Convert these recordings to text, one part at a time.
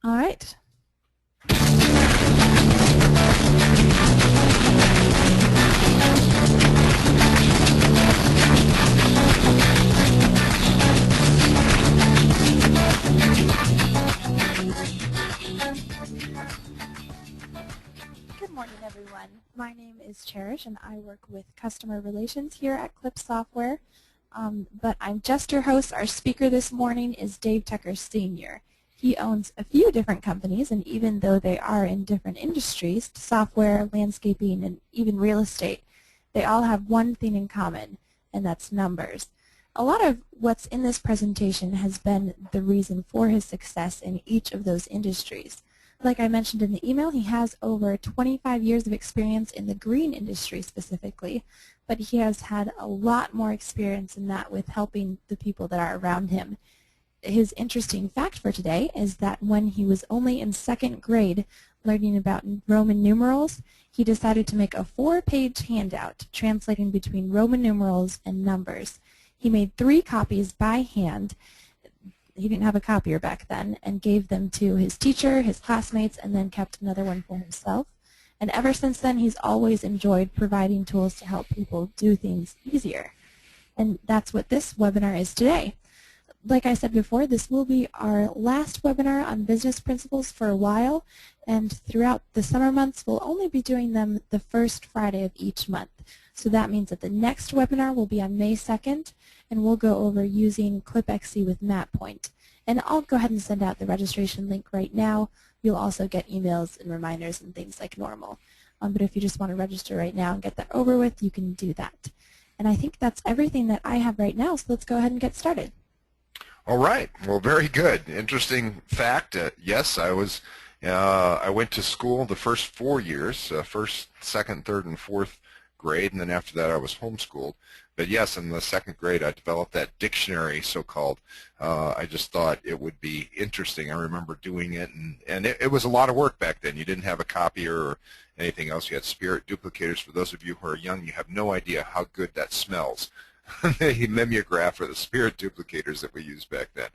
All right. Good morning, everyone. My name is Cherish, and I work with customer relations here at Clip Software. But I'm just your host. Our speaker this morning is Dave Tucker Sr. He owns a few different companies, and even though they are in different industries, software, landscaping, and even real estate, they all have one thing in common, and that's numbers. A lot of what's in this presentation has been the reason for his success in each of those industries. Like I mentioned in the email, he has over 25 years of experience in the green industry specifically, but he has had a lot more experience in that with helping the people that are around him. His interesting fact for today is that when he was only in second grade learning about Roman numerals, he decided to make a 4-page handout translating between Roman numerals and numbers. He made 3 copies by hand. He didn't have a copier back then, and gave them to his teacher, his classmates, and then kept another one for himself. And ever since then, he's always enjoyed providing tools to help people do things easier. And that's what this webinar is today. Like I said before, this will be our last webinar on business principles for a while, and throughout the summer months, we'll only be doing them the first Friday of each month. So that means that the next webinar will be on May 2nd, and we'll go over using ClipXC with MapPoint. And I'll go ahead and send out the registration link right now. You'll also get emails and reminders and things like normal. But if you just want to register right now and get that over with, you can do that. And I think that's everything that I have right now, so let's go ahead and get started. All right. Well, very good. Interesting fact. Yes, I went to school the first 4 years, first, second, third, and fourth grade, and then after that I was homeschooled. But yes, in the second grade I developed that dictionary, so-called. I just thought it would be interesting. I remember doing it, and it was a lot of work back then. You didn't have a copier or anything else. You had spirit duplicators. For those of you who are young, you have no idea how good that smells. The mimeograph or the spirit duplicators that we used back then.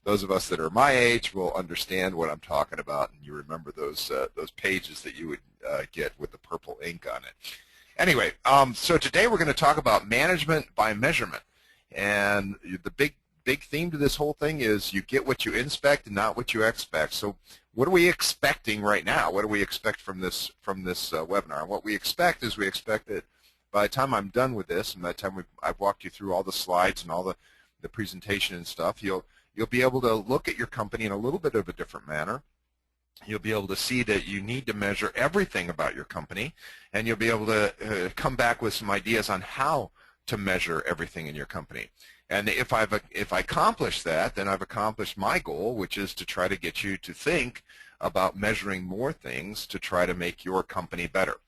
Those of us that are my age will understand what I'm talking about, and you remember those pages that you would get with the purple ink on it. Anyway, so today we're going to talk about management by measurement, and the big theme to this whole thing is you get what you inspect and not what you expect. So what are we expecting right now? What do we expect from this webinar? And what we expect is we expect that by the time I'm done with this, and by the time I've walked you through all the slides and all the presentation and stuff, you'll be able to look at your company in a little bit of a different manner. You'll be able to see that you need to measure everything about your company, and you'll be able to come back with some ideas on how to measure everything in your company. And if I accomplish that, then I've accomplished my goal, which is to try to get you to think about measuring more things to try to make your company better.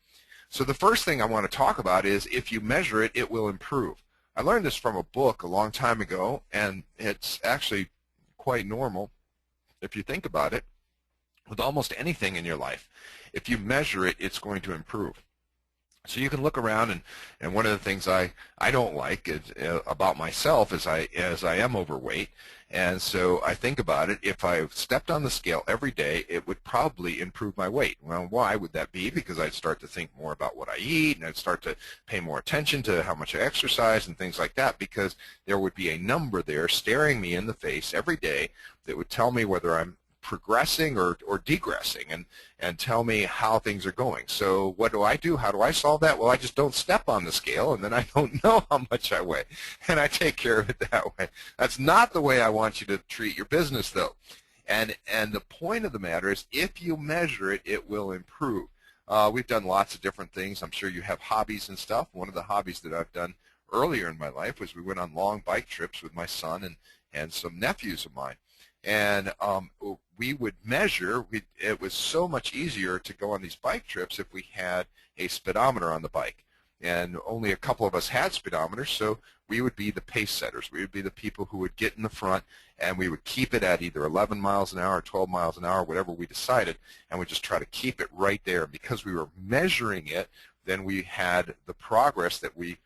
So the first thing I want to talk about is if you measure it, it will improve. I learned this from a book a long time ago, and it's actually quite normal if you think about it. With almost anything in your life, if you measure it, it's going to improve. So you can look around, and one of the things I don't like is, about myself is I am overweight, and so I think about it. If I stepped on the scale every day, it would probably improve my weight. Well, why would that be? Because I'd start to think more about what I eat, and I'd start to pay more attention to how much I exercise and things like that, because there would be a number there staring me in the face every day that would tell me whether I'm progressing or degressing, and tell me how things are going. So what do I do? How do I solve that? Well, I just don't step on the scale, and then I don't know how much I weigh, and I take care of it that way. That's not the way I want you to treat your business, though. And the point of the matter is, if you measure it, it will improve. We've done lots of different things. I'm sure you have hobbies and stuff. One of the hobbies that I've done earlier in my life was we went on long bike trips with my son and some nephews of mine. And we would measure. It was so much easier to go on these bike trips if we had a speedometer on the bike. And only a couple of us had speedometers, so we would be the pace setters. We would be the people who would get in the front, and we would keep it at either 11 miles an hour or 12 miles an hour, whatever we decided, and we'd just try to keep it right there. And because we were measuring it, then we had the progress that we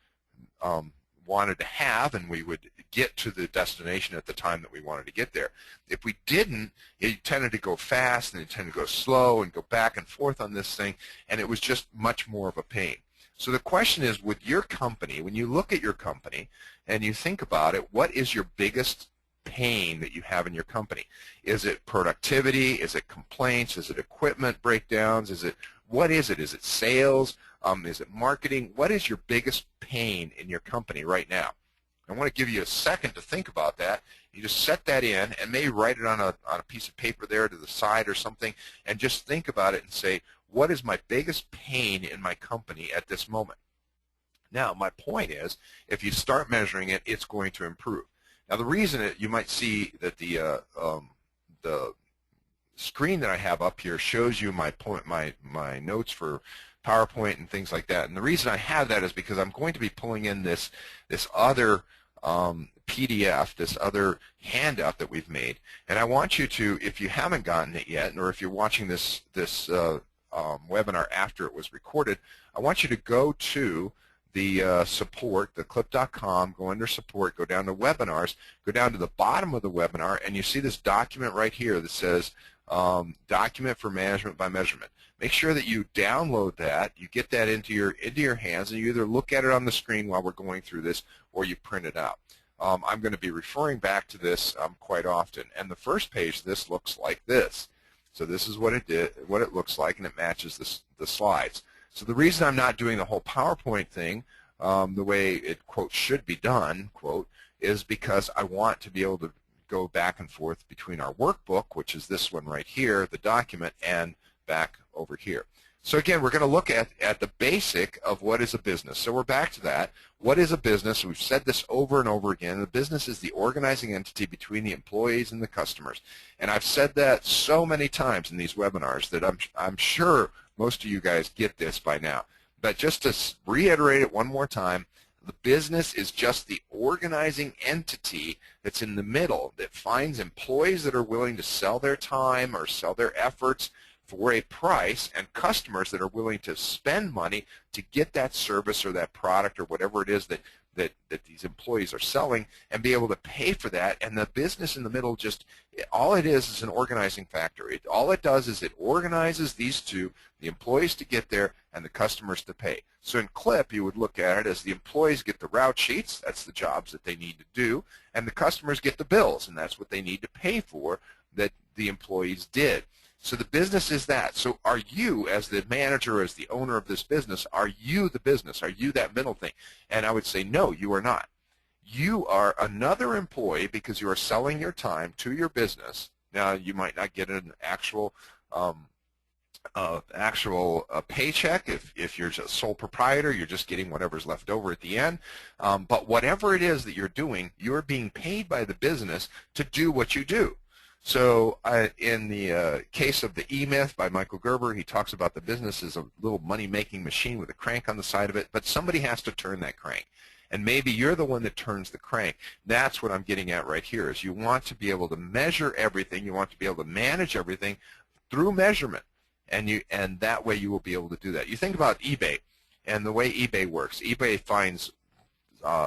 wanted to have, and we would get to the destination at the time that we wanted to get there. If we didn't, it tended to go fast and it tended to go slow and go back and forth on this thing, and it was just much more of a pain. So the question is, with your company, when you look at your company and you think about it, what is your biggest pain that you have in your company? Is it productivity? Is it complaints? Is it equipment breakdowns? What is it? Is it sales? Is it marketing? What is your biggest pain in your company right now? I want to give you a second to think about that. You just set that in and maybe write it on a piece of paper there to the side or something, and just think about it and say, what is my biggest pain in my company at this moment? Now, my point is, if you start measuring it, it's going to improve. Now, the reason you might see that the screen that I have up here shows you my notes for PowerPoint and things like that. And the reason I have that is because I'm going to be pulling in this other PDF, this other handout that we've made. And I want you to, if you haven't gotten it yet, or if you're watching this webinar after it was recorded, I want you to go to the support, the clip.com, go under support, go down to webinars, go down to the bottom of the webinar, and you see this document right here that says document for management by measurement. Make sure that you download that, you get that into your hands, and you either look at it on the screen while we're going through this, or you print it out. I'm going to be referring back to this quite often, and the first page of this looks like this. So this is what it looks like, and it matches the slides. So the reason I'm not doing the whole PowerPoint thing the way it, quote, should be done, quote, is because I want to be able to go back and forth between our workbook, which is this one right here, the document, and back over here. So again, we're going to look at the basic of what is a business. So we're back to that. What is a business? We've said this over and over again. The business is the organizing entity between the employees and the customers. And I've said that so many times in these webinars that I'm sure most of you guys get this by now. But just to reiterate it one more time, the business is just the organizing entity that's in the middle that finds employees that are willing to sell their time or sell their efforts for a price, and customers that are willing to spend money to get that service or that product or whatever it is that these employees are selling, and be able to pay for that. And the business in the middle, just all it is an organizing factor. All it does is it organizes these two, the employees to get there and the customers to pay. So in CLIP, you would look at it as the employees get the route sheets, that's the jobs that they need to do, and the customers get the bills, and that's what they need to pay for that the employees did. So the business is that. So are you, as the manager, as the owner of this business, are you the business? Are you that middle thing? And I would say, no, you are not. You are another employee because you are selling your time to your business. Now, you might not get an actual paycheck. If you're just sole proprietor, you're just getting whatever's left over at the end. But whatever it is that you're doing, you're being paid by the business to do what you do. So in the case of the E-Myth by Michael Gerber, he talks about the business as a little money-making machine with a crank on the side of it, but somebody has to turn that crank. And maybe you're the one that turns the crank. That's what I'm getting at right here, is you want to be able to measure everything. You want to be able to manage everything through measurement, and that way you will be able to do that. You think about eBay and the way eBay works. eBay finds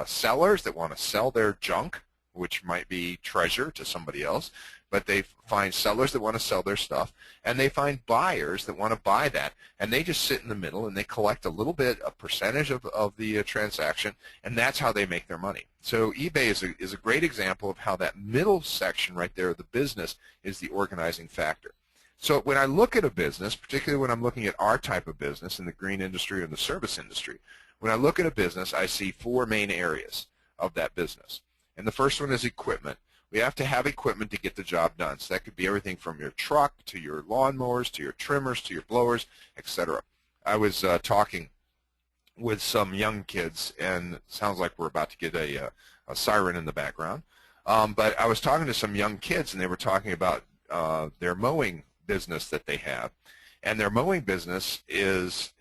sellers that want to sell their junk, which might be treasure to somebody else, but they find sellers that want to sell their stuff, and they find buyers that want to buy that, and they just sit in the middle and they collect a little bit, a percentage of the transaction, and that's how they make their money. So eBay is a great example of how that middle section right there of the business is the organizing factor. So when I look at a business, particularly when I'm looking at our type of business in the green industry or in the service industry, when I look at a business, I see four main areas of that business. And the first one is equipment. We have to have equipment to get the job done. So that could be everything from your truck to your lawnmowers to your trimmers to your blowers, etc. I was talking with some young kids, and it sounds like we're about to get a siren in the background. But I was talking to some young kids, and they were talking about their mowing business that they have. And their mowing business is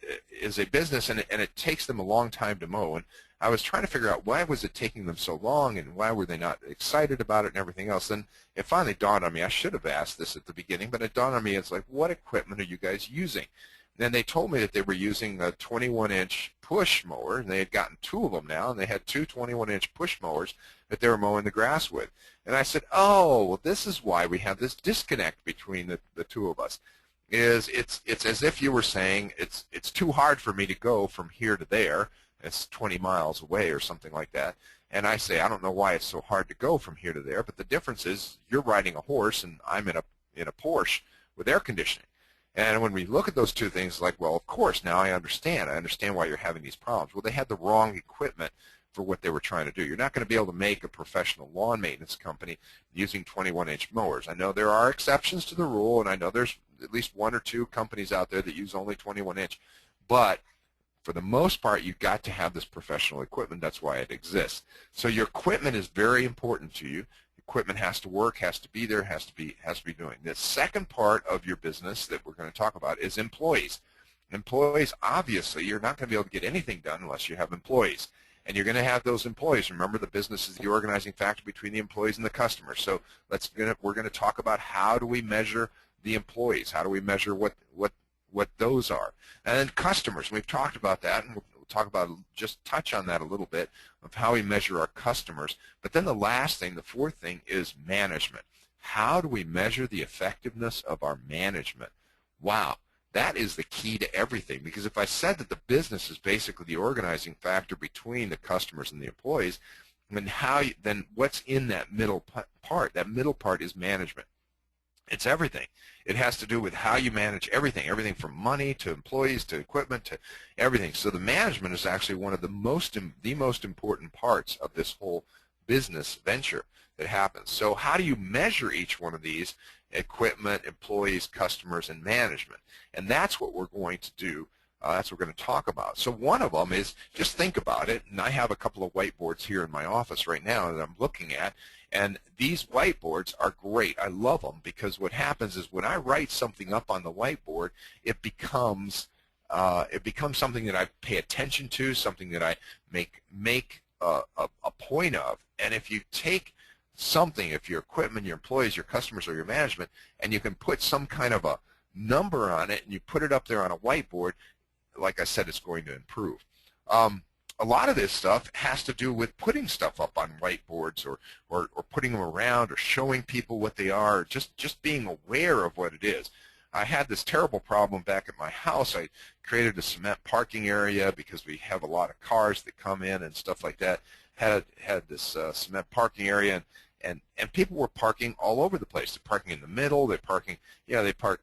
a business, and it takes them a long time to mow. And I was trying to figure out why was it taking them so long, and why were they not excited about it and everything else. And it finally dawned on me, I should have asked this at the beginning, but it dawned on me, it's like, what equipment are you guys using? And then they told me that they were using a 21-inch push mower, and they had gotten two of them now, and they had two 21-inch push mowers. that they were mowing the grass with. And I said, oh, well, this is why we have this disconnect between the two of us. It's as if you were saying it's too hard for me to go from here to there. It's 20 miles away or something like that. And I say, I don't know why it's so hard to go from here to there, but the difference is you're riding a horse and I'm in a Porsche with air conditioning. And when we look at those two things, like, well, of course, now I understand. I understand why you're having these problems. Well, they had the wrong equipment for what they were trying to do. You're not going to be able to make a professional lawn maintenance company using 21-inch mowers. I know there are exceptions to the rule, and I know there's at least one or two companies out there that use only 21-inch. But for the most part, you've got to have this professional equipment. That's why it exists. So your equipment is very important to you. Equipment has to work, has to be there, has to be doing. The second part of your business that we're going to talk about is employees. Employees, obviously, you're not going to be able to get anything done unless you have employees. And you're going to have those employees. Remember, the business is the organizing factor between the employees and the customers. So we're going to talk about how do we measure the employees? How do we measure what those are? And then customers, we've talked about that, and we'll talk about, just touch on that a little bit of how we measure our customers. But then the last thing, the fourth thing, is management. How do we measure the effectiveness of our management? Wow, that is the key to everything, because if I said that the business is basically the organizing factor between the customers and the employees, then what's in that middle part? That middle part is management. It's everything. It has to do with how you manage everything from money to employees to equipment to everything. So the management is actually one of the most important parts of this whole business venture that happens. So how do you measure each one of these? Equipment, employees, customers, and management. And that's what we're going to do. That's what we're going to talk about. So one of them is, just think about it, and I have a couple of whiteboards here in my office right now that I'm looking at, and these whiteboards are great. I love them because what happens is when I write something up on the whiteboard, it becomes something that I pay attention to, something that I make a point of. And if you take something, if your equipment, your employees, your customers, or your management, and you can put some kind of a number on it and you put it up there on a whiteboard, like I said, it's going to improve. A lot of this stuff has to do with putting stuff up on whiteboards or putting them around or showing people what they are, or just being aware of what it is. I had this terrible problem back at my house. I created a cement parking area because we have a lot of cars that come in and stuff like that. Had this cement parking area, and people were parking all over the place. They're parking in the middle. They park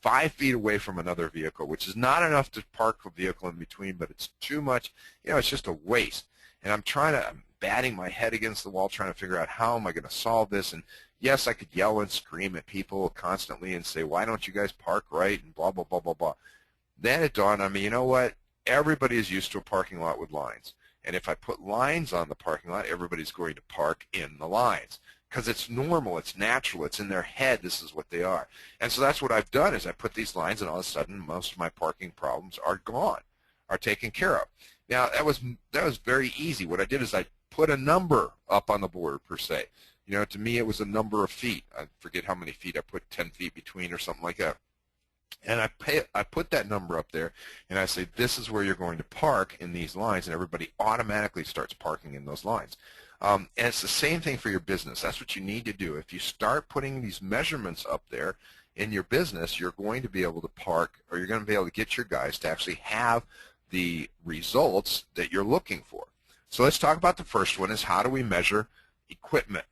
5 feet away from another vehicle, which is not enough to park a vehicle in between, but it's too much. It's just a waste. And I'm batting my head against the wall trying to figure out how am I going to solve this. And yes, I could yell and scream at people constantly and say, why don't you guys park right, and blah, blah, blah, blah, blah. Then it dawned on me, you know what? Everybody is used to a parking lot with lines. And if I put lines on the parking lot, everybody's going to park in the lines. Because it's normal, it's natural, it's in their head, this is what they are. And so that's what I've done, is I put these lines, and all of a sudden most of my parking problems are gone, are taken care of. Now that was very easy. What I did is I put a number up on the board, per se. To me it was a number of feet. I forget how many feet I put, 10 feet between or something like that. And I put that number up there, and I say, this is where you're going to park in these lines, and everybody automatically starts parking in those lines. And it's the same thing for your business. That's what you need to do. If you start putting these measurements up there in your business, you're going to be able to park, or you're going to be able to get your guys to actually have the results that you're looking for. So let's talk about the first one, is how do we measure equipment?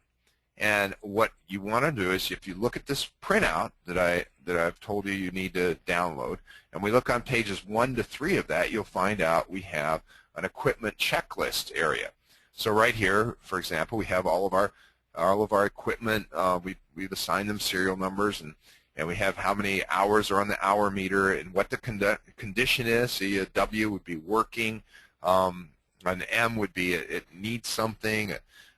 And what you want to do is, if you look at this printout that I've told you need to download, and we look on pages 1 to 3 of that, you'll find out we have an equipment checklist area. So right here, for example, we have all of our equipment. We've assigned them serial numbers, and we have how many hours are on the hour meter and what the condition is. See, a W would be working, an M would be it needs something,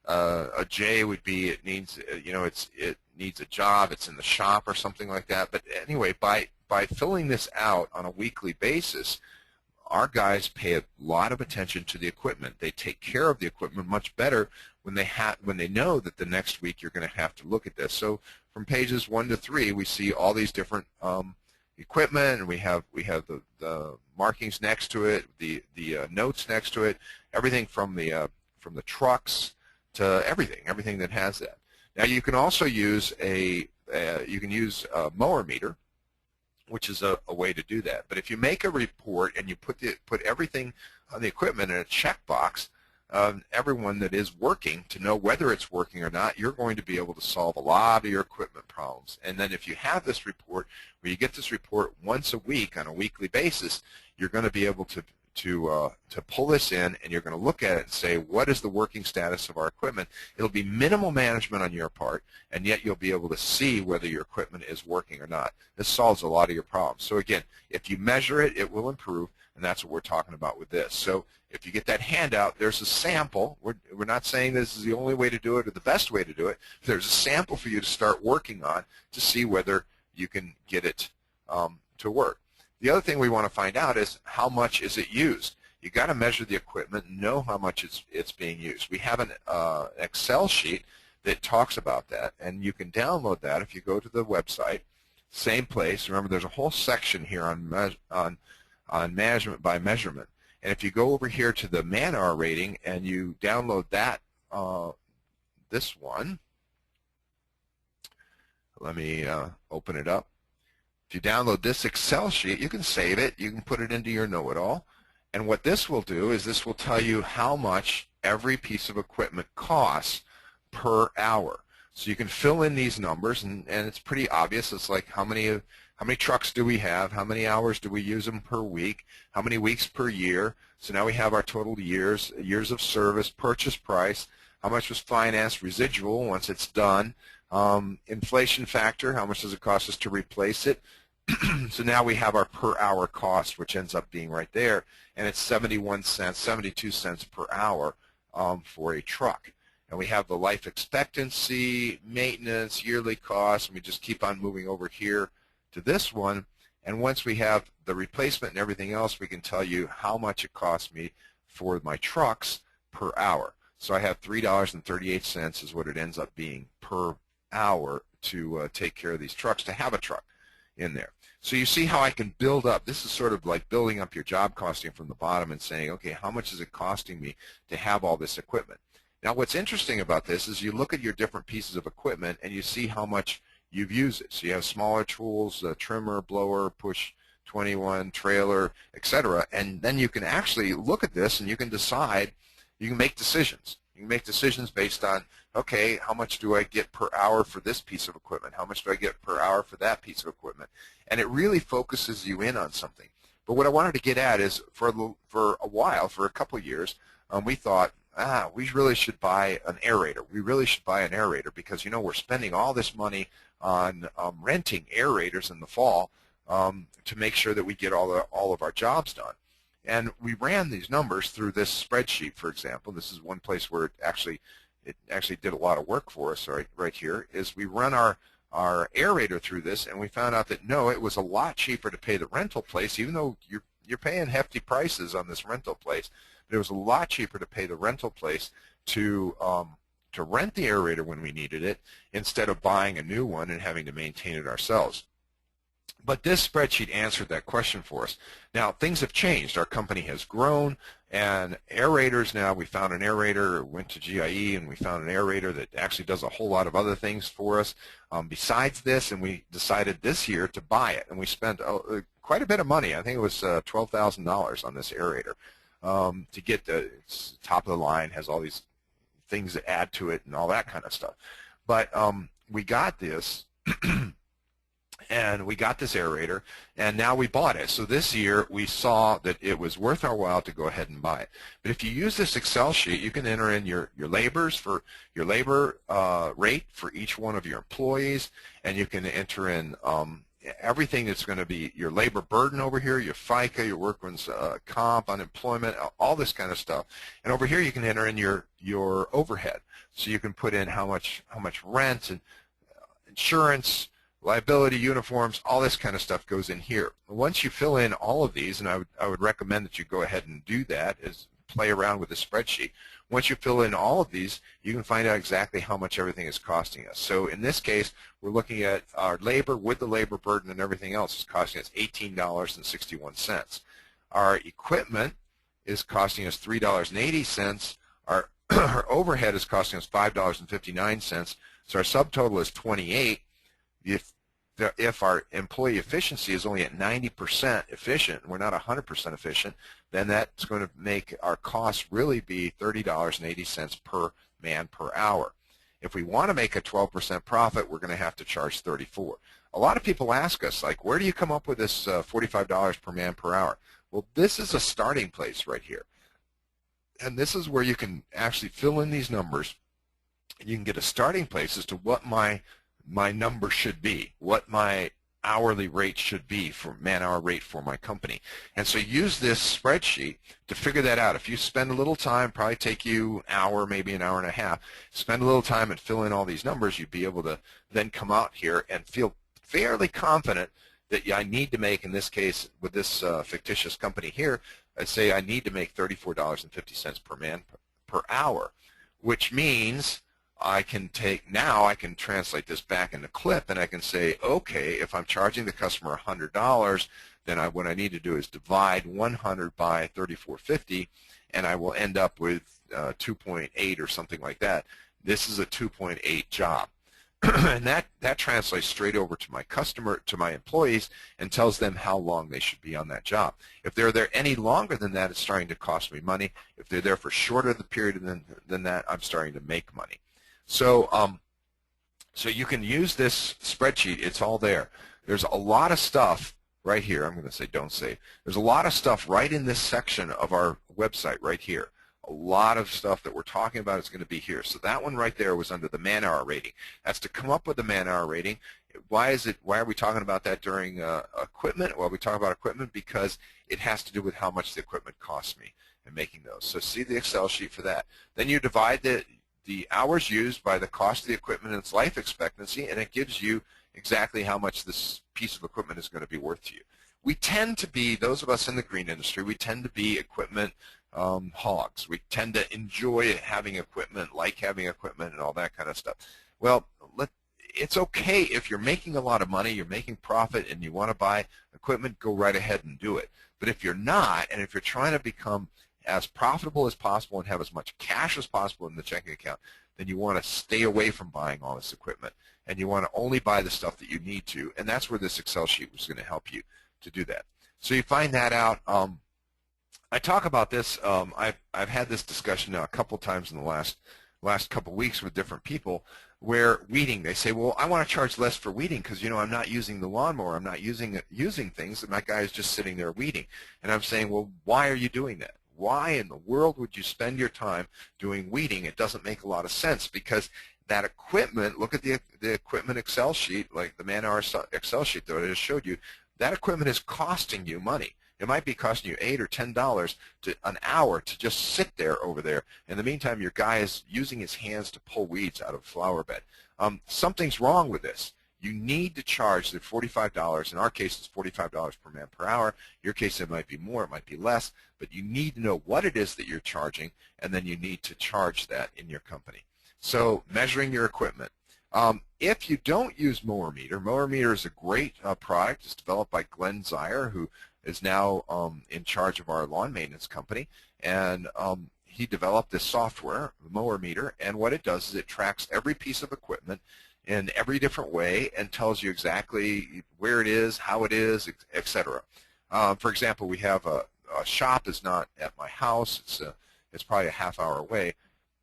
a J would be it needs it needs a job, it's in the shop or something like that. But anyway, by filling this out on a weekly basis, our guys pay a lot of attention to the equipment. They take care of the equipment much better when they know that the next week you're going to have to look at this. So from pages 1 to 3, we see all these different equipment, and we have the markings next to it, the notes next to it, everything from the trucks to everything that has that. Now you can also use a mower meter, which is a way to do that. But if you make a report and you put everything on the equipment in a checkbox, everyone that is working to know whether it's working or not, you're going to be able to solve a lot of your equipment problems. And then if you have this report, where you get this report once a week on a weekly basis, you're going to be able to pull this in, and you're going to look at it and say, what is the working status of our equipment? It'll be minimal management on your part, and yet you'll be able to see whether your equipment is working or not. This solves a lot of your problems. So again, if you measure it, it will improve, and that's what we're talking about with this. So if you get that handout, there's a sample. We're not saying this is the only way to do it or the best way to do it. There's a sample for you to start working on to see whether you can get it to work. The other thing we want to find out is how much is it used. You got to measure the equipment and know how much it's being used. We have an Excel sheet that talks about that, and you can download that if you go to the website. Same place. Remember, there's a whole section here on management by measurement. And if you go over here to the man-hour rating and you download that, this one, let me open it up. If you download this Excel sheet, you can save it. You can put it into your know-it-all. And what this will do is this will tell you how much every piece of equipment costs per hour. So you can fill in these numbers, and it's pretty obvious. It's like how many trucks do we have? How many hours do we use them per week? How many weeks per year? So now we have our total years of service, purchase price, how much was financed, residual once it's done, inflation factor, how much does it cost us to replace it? So now we have our per hour cost, which ends up being right there, and it's 71 cents, 72 cents per hour for a truck. And we have the life expectancy, maintenance, yearly costs, and we just keep on moving over here to this one. And once we have the replacement and everything else, we can tell you how much it costs me for my trucks per hour. So I have $3.38 is what it ends up being per hour to take care of these trucks, to have a truck in there. So you see how I can build up. This is sort of like building up your job costing from the bottom and saying, okay, how much is it costing me to have all this equipment? Now what's interesting about this is you look at your different pieces of equipment and you see how much you've used it. So you have smaller tools, trimmer, blower, push 21, trailer, etc. And then you can actually look at this and you can decide, you can make decisions. You can make decisions based on, okay, how much do I get per hour for this piece of equipment? How much do I get per hour for that piece of equipment? And it really focuses you in on something. But what I wanted to get at is for a while, for a couple of years, we thought, we really should buy an aerator. We really should buy an aerator because, you know, we're spending all this money on renting aerators in the fall to make sure that we get all of our jobs done. And we ran these numbers through this spreadsheet, for example. This is one place where it actually did a lot of work for us right here, is we run our aerator through this, and we found out that, no, it was a lot cheaper to pay the rental place, even though you're paying hefty prices on this rental place. But it was a lot cheaper to pay the rental place to rent the aerator when we needed it instead of buying a new one and having to maintain it ourselves. But this spreadsheet answered that question for us. Now, things have changed. Our company has grown, and aerators now, we found an aerator, went to GIE, and we found an aerator that actually does a whole lot of other things for us besides this, and we decided this year to buy it. And we spent quite a bit of money. I think it was $12,000 on this aerator to get it's top of the line, has all these things that add to it and all that kind of stuff. But we got this. And we got this aerator, and now we bought it. So this year we saw that it was worth our while to go ahead and buy it. But if you use this Excel sheet, you can enter in your labors for your labor rate for each one of your employees, and you can enter in everything that's going to be your labor burden over here, your FICA, your workman's comp, unemployment, all this kind of stuff. And over here you can enter in your overhead. So you can put in how much rent and insurance, liability, uniforms, all this kind of stuff goes in here. Once you fill in all of these, and I would recommend that you go ahead and do that, is play around with the spreadsheet. Once you fill in all of these, you can find out exactly how much everything is costing us. So in this case, we're looking at our labor with the labor burden and everything else is costing us $18.61. Our equipment is costing us $3.80. Our our overhead is costing us $5.59, so our subtotal is 28. If our employee efficiency is only at 90% efficient, we're not 100% efficient, then that's going to make our cost really be $30.80 per man per hour. If we want to make a 12% profit, we're going to have to charge $34. A lot of people ask us, like, where do you come up with this $45 per man per hour? Well, this is a starting place right here. And this is where you can actually fill in these numbers, and you can get a starting place as to what my number should be, what my hourly rate should be for man-hour rate for my company. And so use this spreadsheet to figure that out. If you spend a little time, probably take you an hour, maybe an hour and a half, spend a little time and fill in all these numbers, you'd be able to then come out here and feel fairly confident that I need to make, in this case, with this fictitious company here, I say I need to make $34.50 per man per hour, which means I can translate this back into CLIP, and I can say, okay, if I'm charging the customer $100, then what I need to do is divide 100 by 34.50, and I will end up with 2.8 or something like that. This is a 2.8 job. And that translates straight over to my customer, to my employees, and tells them how long they should be on that job. If they're there any longer than that, it's starting to cost me money. If they're there for shorter the period than that, I'm starting to make money. So, so you can use this spreadsheet. It's all there. There's a lot of stuff right here. I'm going to say don't save. There's a lot of stuff right in this section of our website right here. A lot of stuff that we're talking about is going to be here. So that one right there was under the man-hour rating. That's to come up with the man-hour rating. Why are we talking about that during equipment? Well, we talk about equipment because it has to do with how much the equipment costs me in making those. So see the Excel sheet for that. Then you divide the hours used by the cost of the equipment and its life expectancy, and it gives you exactly how much this piece of equipment is going to be worth to you. We tend to be, those of us in the green industry, we tend to be equipment hogs. We tend to enjoy having equipment, like having equipment and all that kind of stuff. Well, it's okay if you're making a lot of money, you're making profit, and you want to buy equipment, go right ahead and do it. But if you're not, and if you're trying to become as profitable as possible and have as much cash as possible in the checking account, then you want to stay away from buying all this equipment, and you want to only buy the stuff that you need to, and that's where this Excel sheet was going to help you to do that. So you find that out. I talk about this. I've had this discussion now a couple times in the last couple weeks with different people, where weeding, they say, well, I want to charge less for weeding because, you know, I'm not using the lawnmower, I'm not using things, and my guy is just sitting there weeding. And I'm saying, well, why are you doing that? Why in the world would you spend your time doing weeding? It doesn't make a lot of sense, because that equipment, look at the equipment Excel sheet, like the man-hour Excel sheet that I just showed you, that equipment is costing you money. It might be costing you $8 or $10 to an hour to just sit there over there. In the meantime, your guy is using his hands to pull weeds out of a flower bed. Something's wrong with this. You need to charge the $45. In our case, it's $45 per man per hour. In your case, it might be more, it might be less, but you need to know what it is that you're charging, and then you need to charge that in your company. So measuring your equipment. If you don't use Mower Meter is a great product. It's developed by Glenn Zier, who is now in charge of our lawn maintenance company, and he developed this software, the Mower Meter, and what it does is it tracks every piece of equipment in every different way and tells you exactly where it is, how it is, etc. For example, we have a shop is not at my house. It's probably a half-hour away,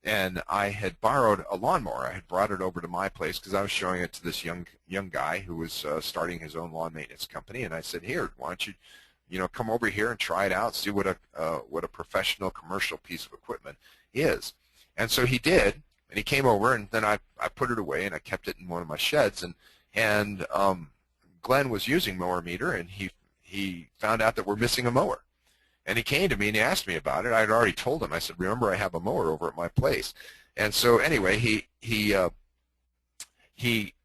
and I had borrowed a lawnmower. I had brought it over to my place because I was showing it to this young guy who was starting his own lawn maintenance company, and I said, here, why don't you come over here and try it out, see what a professional commercial piece of equipment is. And so he did, and he came over, and then I put it away, and I kept it in one of my sheds, and Glenn was using Mower Meter, and he found out that we're missing a mower. And he came to me and he asked me about it. I had already told him. I said, remember, I have a mower over at my place. And so anyway, he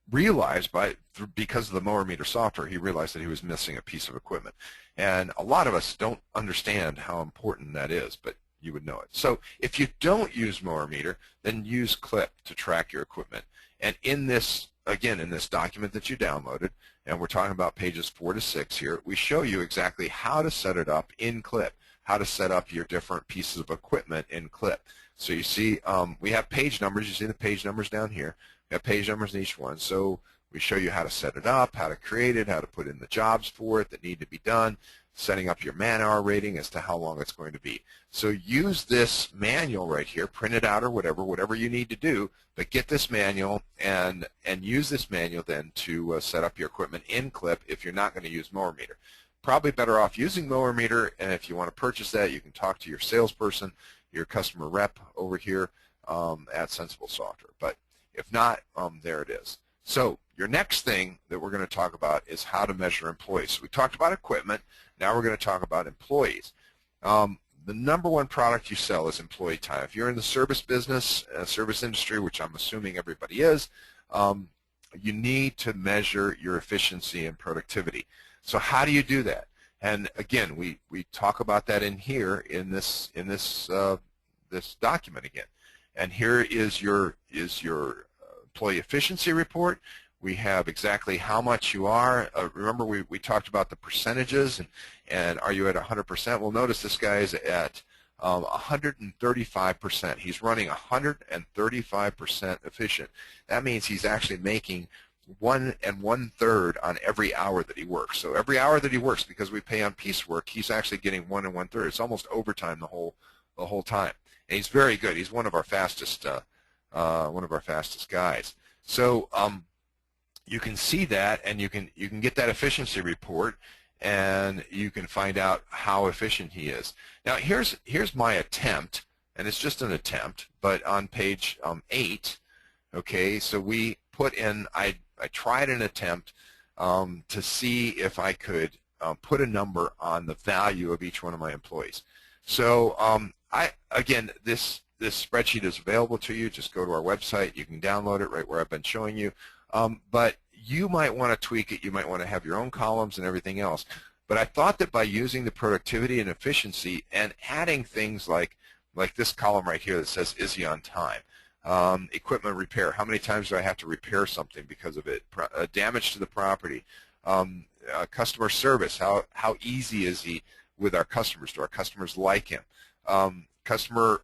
realized because of the Mower Meter software, he realized that he was missing a piece of equipment. And a lot of us don't understand how important that is, but you would know it. So if you don't use Mower Meter, then use CLIP to track your equipment. And in this, again, in this document that you downloaded, and we're talking about pages 4 to 6 here, we show you exactly how to set it up in CLIP, how to set up your different pieces of equipment in CLIP. So you see we have page numbers. You see the page numbers down here. We have page numbers in each one. So we show you how to set it up, how to create it, how to put in the jobs for it that need to be done, setting up your man-hour rating as to how long it's going to be. So use this manual right here, print it out or whatever you need to do, but get this manual and use this manual then to set up your equipment in CLIP if you're not going to use Mower Meter. Probably better off using Mower Meter, and if you want to purchase that, you can talk to your salesperson, your customer rep over here at Sensible Software. But if not, there it is. So your next thing that we're going to talk about is how to measure employees. So we talked about equipment. Now we're going to talk about employees. The number one product you sell is employee time. If you're in the service business, service industry, which I'm assuming everybody is, you need to measure your efficiency and productivity. So how do you do that? And again, we talk about that in here in this this document again. And here is your employee efficiency report. We have exactly how much you are. Remember we talked about the percentages and are you at 100%? Well, notice this guy is at 135%. He's running 135% efficient. That means he's actually making 1 1/3 on every hour that he works. So every hour that he works, because we pay on piecework, he's actually getting 1 1/3. It's almost overtime the whole time. And he's very good. He's one of our fastest guys. So you can see that, and you can get that efficiency report, and you can find out how efficient he is. Now here's my attempt, and it's just an attempt, but on page 8, okay, so we put in, I tried an attempt to see if I could put a number on the value of each one of my employees. So again, this spreadsheet is available to you. Just go to our website. You can download it right where I've been showing you. But you might want to tweak it. You might want to have your own columns and everything else. But I thought that by using the productivity and efficiency and adding things like this column right here that says, is he on time? Equipment repair, how many times do I have to repair something because of it? Damage to the property. Customer service, how easy is he with our customers? Do our customers like him? Customer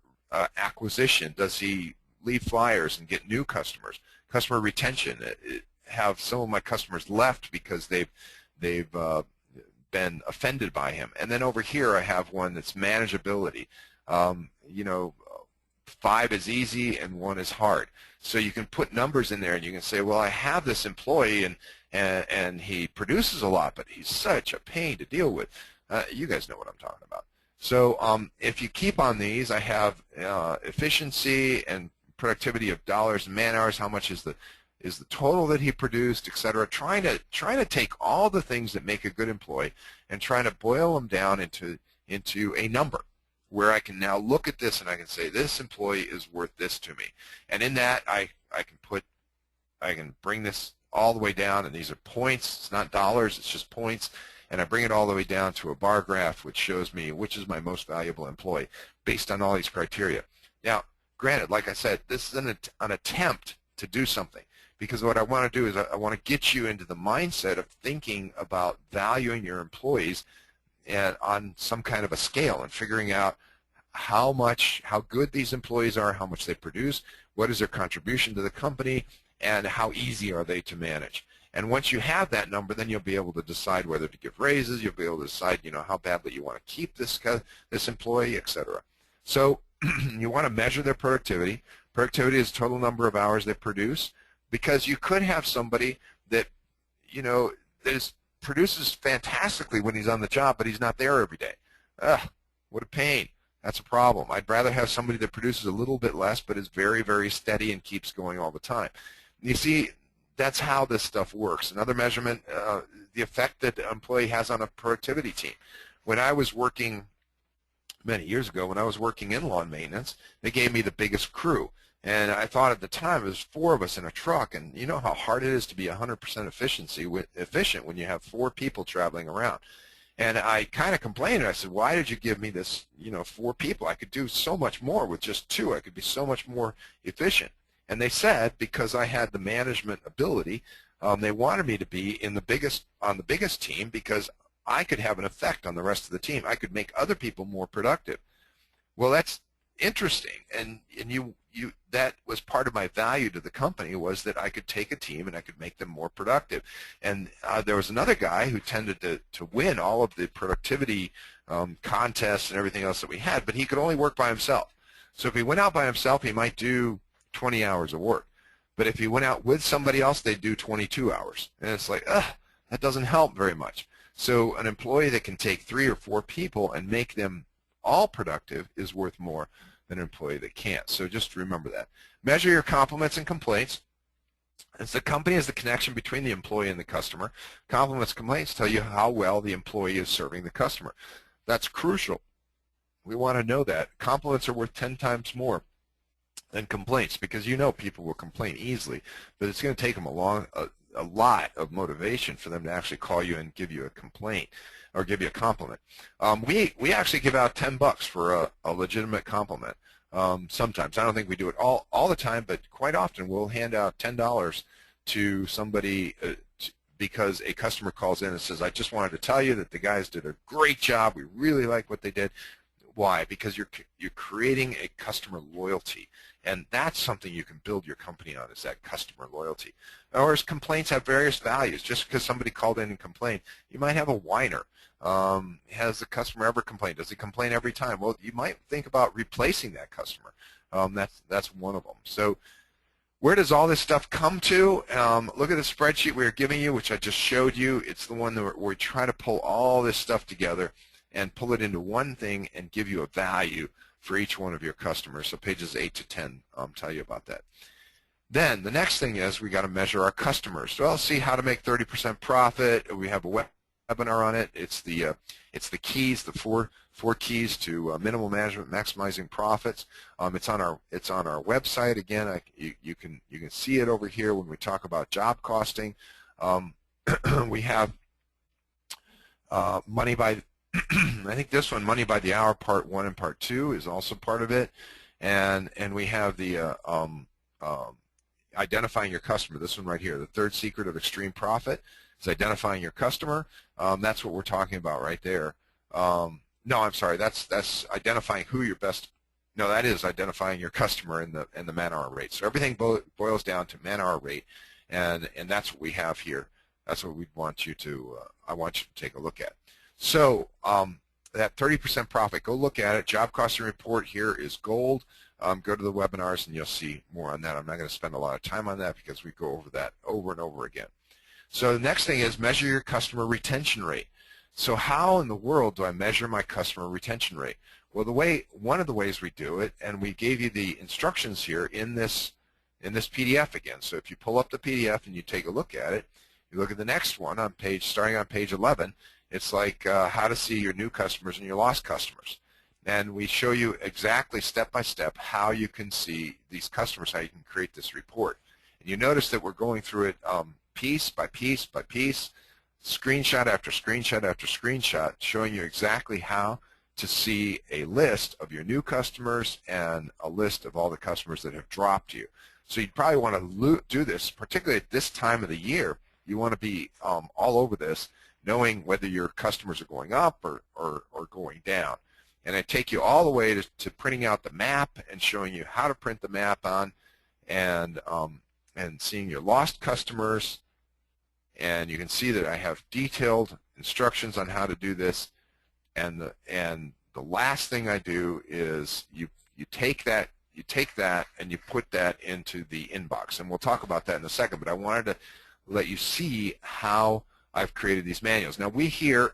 acquisition, does he leave flyers and get new customers? Customer retention, have some of my customers left because they've been offended by him. And then over here I have one that's manageability. You know, 5 is easy and 1 is hard. So you can put numbers in there and you can say, well, I have this employee and he produces a lot, but he's such a pain to deal with. You guys know what I'm talking about. So if you keep on these, I have efficiency and productivity of dollars and man hours, how much is the total that he produced, etc. Trying to take all the things that make a good employee and trying to boil them down into a number where I can now look at this and I can say this employee is worth this to me. And in that I can bring this all the way down, and these are points. It's not dollars, it's just points. And I bring it all the way down to a bar graph which shows me which is my most valuable employee based on all these criteria. Now, granted, like I said, this is an attempt to do something, because what I want to do is I want to get you into the mindset of thinking about valuing your employees and on some kind of a scale and figuring out how good these employees are, how much they produce, what is their contribution to the company, and how easy are they to manage. And once you have that number, then you'll be able to decide whether to give raises. You'll be able to decide, you know, how badly you want to keep this employee, etc. So you want to measure their productivity. Productivity is total number of hours they produce, because you could have somebody that, you know, produces fantastically when he's on the job, but he's not there every day. Ugh, what a pain. That's a problem. I'd rather have somebody that produces a little bit less but is very, very steady and keeps going all the time. You see, that's how this stuff works. Another measurement, the effect that an employee has on a productivity team. When I was working many years ago, when I was working in lawn maintenance, they gave me the biggest crew. And I thought at the time it was 4 of us in a truck, and you know how hard it is to be 100% efficient when you have 4 people traveling around. And I kind of complained. I said, why did you give me this, you know, 4 people? I could do so much more with just 2. I could be so much more efficient. And they said because I had the management ability, they wanted me to be on the biggest team because I could have an effect on the rest of the team. I could make other people more productive. Well, that's interesting, and that was part of my value to the company, was that I could take a team and I could make them more productive. And there was another guy who tended to win all of the productivity contests and everything else that we had, but he could only work by himself. So if he went out by himself, he might do 20 hours of work. But if he went out with somebody else, they'd do 22 hours. And it's like, that doesn't help very much. So an employee that can take 3 or 4 people and make them all productive is worth more than an employee that can't. So just remember that. Measure your compliments and complaints. As the company is the connection between the employee and the customer. Compliments and complaints tell you how well the employee is serving the customer. That's crucial. We want to know that. Compliments are worth 10 times more than complaints, because you know people will complain easily, but it's going to take them a lot of motivation for them to actually call you and give you a complaint or give you a compliment. We actually give out $10 for a legitimate compliment. Sometimes. I don't think we do it all the time, but quite often we'll hand out $10 to somebody because a customer calls in and says, I just wanted to tell you that the guys did a great job. We really like what they did. Why? Because you're creating a customer loyalty, and that's something you can build your company on, is that customer loyalty. Whereas complaints have various values. Just because somebody called in and complained, you might have a whiner. Has the customer ever complained? Does he complain every time? Well, you might think about replacing that customer. That's one of them. So where does all this stuff come to? Look at the spreadsheet we were giving you, which I just showed you. It's the one where we try to pull all this stuff together and pull it into one thing and give you a value for each one of your customers. So pages 8 to 10 tell you about that. Then the next thing is we got to measure our customers. So I'll see how to make 30% profit. We have a webinar on it. It's the keys, the four keys to minimal management, maximizing profits. It's on our website. Again, you can see it over here when we talk about job costing. We have money by I think this one, Money by the Hour, Part 1 and Part 2, is also part of it. And we have the identifying your customer, this one right here. The third secret of extreme profit is identifying your customer. That's what we're talking about right there. No, I'm sorry, that's identifying who your best, no, that is identifying your customer in the man-hour rate. So everything boils down to man-hour rate, and that's what we have here. That's what we'd want you to, I want you to take a look at. So that 30% profit, go look at it. Job costing report here is gold. Go to the webinars and you'll see more on that. I'm not going to spend a lot of time on that because we go over that over and over again. So the next thing is measure your customer retention rate. So how in the world do I measure my customer retention rate? Well, one of the ways we do it, and we gave you the instructions here in this PDF again. So if you pull up the PDF and you take a look at it, you look at the next one on starting on page 11. It's like how to see your new customers and your lost customers. And we show you exactly step by step how you can see these customers, how you can create this report. And you notice that we're going through it piece by piece by piece, screenshot after screenshot after screenshot, showing you exactly how to see a list of your new customers and a list of all the customers that have dropped you. So you'd probably want to do this, particularly at this time of the year. You want to be all over this, knowing whether your customers are going up or going down. And I take you all the way to printing out the map and showing you how to print the map on, and seeing your lost customers. And you can see that I have detailed instructions on how to do this. And the last thing I do is you take that and you put that into the inbox. And we'll talk about that in a second, but I wanted to let you see how I've created these manuals. Now we here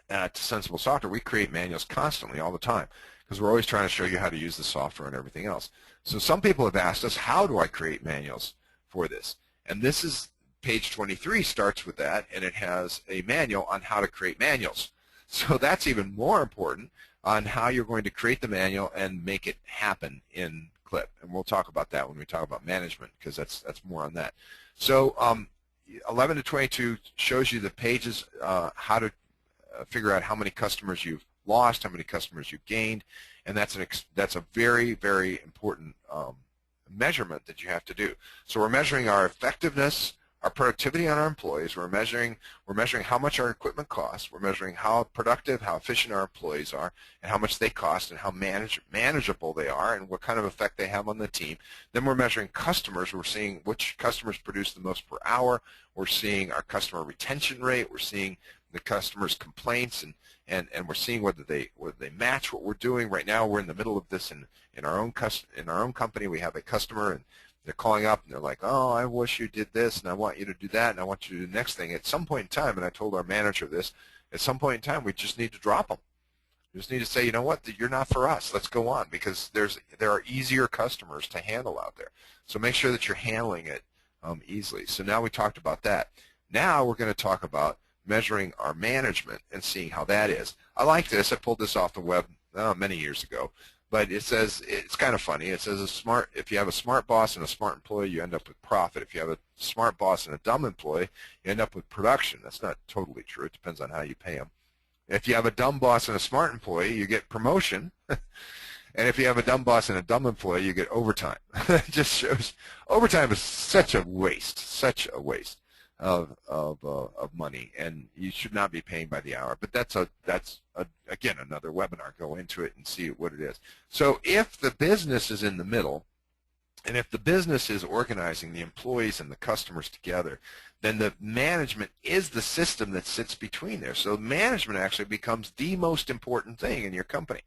at Sensible Software, we create manuals constantly all the time because we're always trying to show you how to use the software and everything else. So some people have asked us, how do I create manuals for this? And this is page 23 starts with that, and it has a manual on how to create manuals. So that's even more important on how you're going to create the manual and make it happen in Clip. And we'll talk about that when we talk about management, because that's more on that. So 11 to 22 shows you the pages, how to figure out how many customers you've lost, how many customers you've gained, and that's a very, very important measurement that you have to do. So we're measuring our effectiveness, our productivity on our employees. We're measuring how much our equipment costs. We're measuring how productive, how efficient our employees are, and how much they cost, and how manageable they are, and what kind of effect they have on the team. Then we're measuring customers. We're seeing which customers produce the most per hour. We're seeing our customer retention rate. We're seeing the customers' complaints, and we're seeing whether they match what we're doing. Right now, we're in the middle of this in our own company. We have a customer, and they're calling up and they're like, oh, I wish you did this, and I want you to do that, and I want you to do the next thing. At some point in time, and I told our manager this, at some point in time we just need to drop them. We just need to say, you know what, you're not for us. Let's go on, because there are easier customers to handle out there. So make sure that you're handling it easily. So now we talked about that. Now we're going to talk about measuring our management and seeing how that is. I like this. I pulled this off the web many years ago. But it says, it's kind of funny, it says if you have a smart boss and a smart employee, you end up with profit. If you have a smart boss and a dumb employee, you end up with production. That's not totally true. It depends on how you pay them. If you have a dumb boss and a smart employee, you get promotion. And if you have a dumb boss and a dumb employee, you get overtime. It just shows overtime is such a waste of money, and you should not be paying by the hour. But that's again another webinar. Go into it and see what it is. So if the business is in the middle, and if the business is organizing the employees and the customers together, then the management is the system that sits between there. So management actually becomes the most important thing in your company.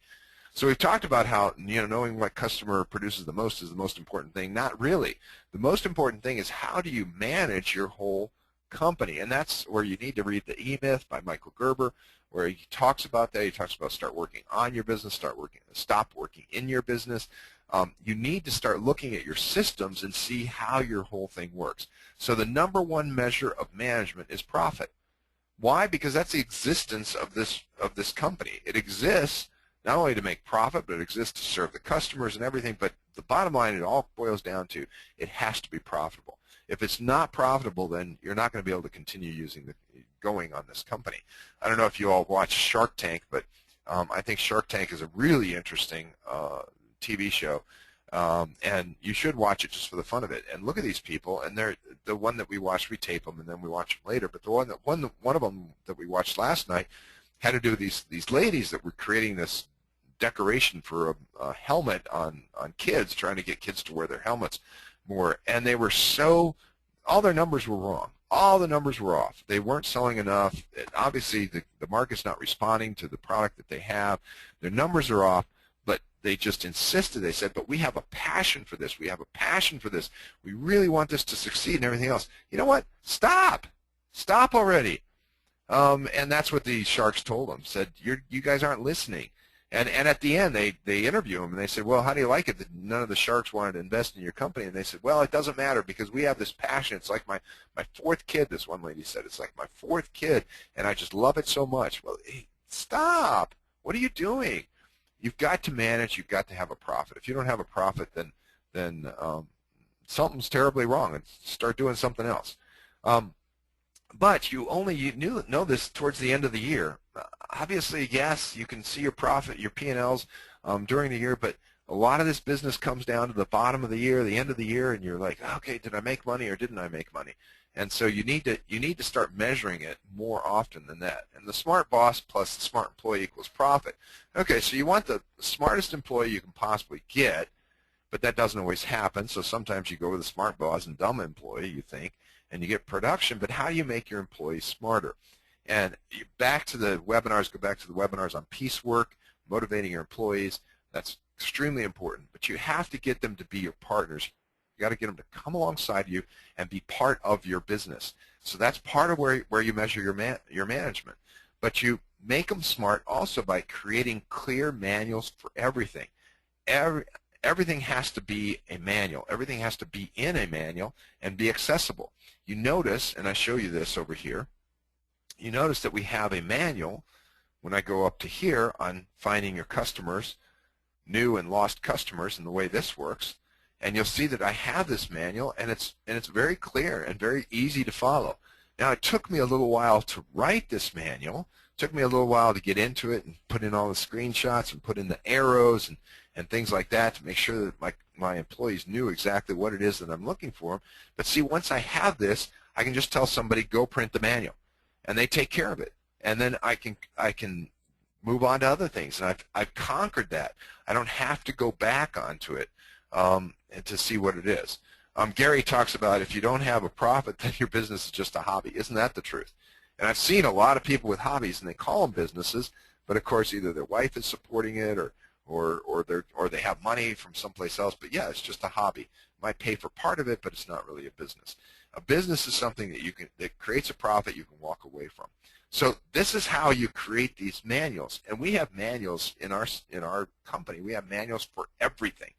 So we've talked about how, knowing what customer produces the most is the most important thing. Not really. The most important thing is how do you manage your whole company, and that's where you need to read the E-Myth by Michael Gerber, where he talks about that. He talks about start working on your business, stop working in your business. You need to start looking at your systems and see how your whole thing works. So the number one measure of management is profit. Why? Because that's the existence of this company. It exists not only to make profit, but it exists to serve the customers and everything. But the bottom line, it all boils down to it has to be profitable. If it's not profitable, then you're not going to be able to continue going on this company. I don't know if you all watch Shark Tank, but I think Shark Tank is a really interesting TV show, and you should watch it just for the fun of it. And look at these people, and they're the one that we watched. We tape them and then we watch them later. But the one of them that we watched last night had to do with these ladies that were creating this decoration for a helmet on kids, trying to get kids to wear their helmets more, and they were all their numbers were wrong. All the numbers were off. They weren't selling enough. Obviously, the market's not responding to the product that they have. Their numbers are off, but they just insisted. They said, but we have a passion for this. We have a passion for this. We really want this to succeed and everything else. You know what? Stop. Stop already. And that's what the sharks told them. Said, you guys aren't listening. And at the end, they interview him, and they said, well, how do you like it that none of the sharks wanted to invest in your company? And they said, well, it doesn't matter because we have this passion. It's like my fourth kid, this one lady said. It's like my fourth kid, and I just love it so much. Well, hey, stop. What are you doing? You've got to manage. You've got to have a profit. If you don't have a profit, then something's terribly wrong, and start doing something else. But you know this towards the end of the year. Obviously, yes, you can see your profit, your P&Ls during the year, but a lot of this business comes down to the bottom of the year, the end of the year, and you're like, okay, did I make money or didn't I make money? And so you need to start measuring it more often than that. And the smart boss plus the smart employee equals profit. Okay, so you want the smartest employee you can possibly get, but that doesn't always happen. So sometimes you go with a smart boss and dumb employee, you think, and you get production. But how do you make your employees smarter? And go back to the webinars on piecework, motivating your employees. That's extremely important. But you have to get them to be your partners. You got to get them to come alongside you and be part of your business. So that's part of where you measure your management. But you make them smart also by creating clear manuals for everything. Everything has to be a manual. Everything has to be in a manual and be accessible. You notice, and I show you this over here, you notice that we have a manual when I go up to here on finding your customers, new and lost customers, and the way this works. And you'll see that I have this manual, and it's very clear and very easy to follow. Now, it took me a little while to write this manual. It took me a little while to get into it and put in all the screenshots and put in the arrows and things like that to make sure that my employees knew exactly what it is that I'm looking for. But see, once I have this, I can just tell somebody, go print the manual, and they take care of it. And then I can move on to other things, and I've conquered that. I don't have to go back onto it to see what it is. Gary talks about if you don't have a profit, then your business is just a hobby. Isn't that the truth? And I've seen a lot of people with hobbies, and they call them businesses, but of course either their wife is supporting it or they have money from someplace else. But yeah, it's just a hobby. You might pay for part of it, but it's not really a business. A business is something that creates a profit you can walk away from. So this is how you create these manuals, and we have manuals in our company. We have manuals for everything.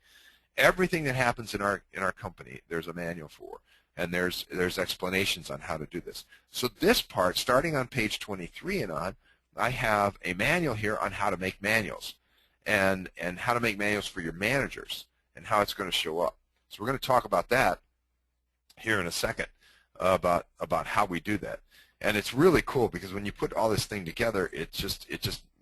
Everything that happens in our company, there's a manual for, and there's explanations on how to do this. So this part, starting on page 23 and on, I have a manual here on how to make manuals, and how to make manuals for your managers, and how it's going to show up. So we're going to talk about that here in a second, about how we do that. And it's really cool because when you put all this thing together, it just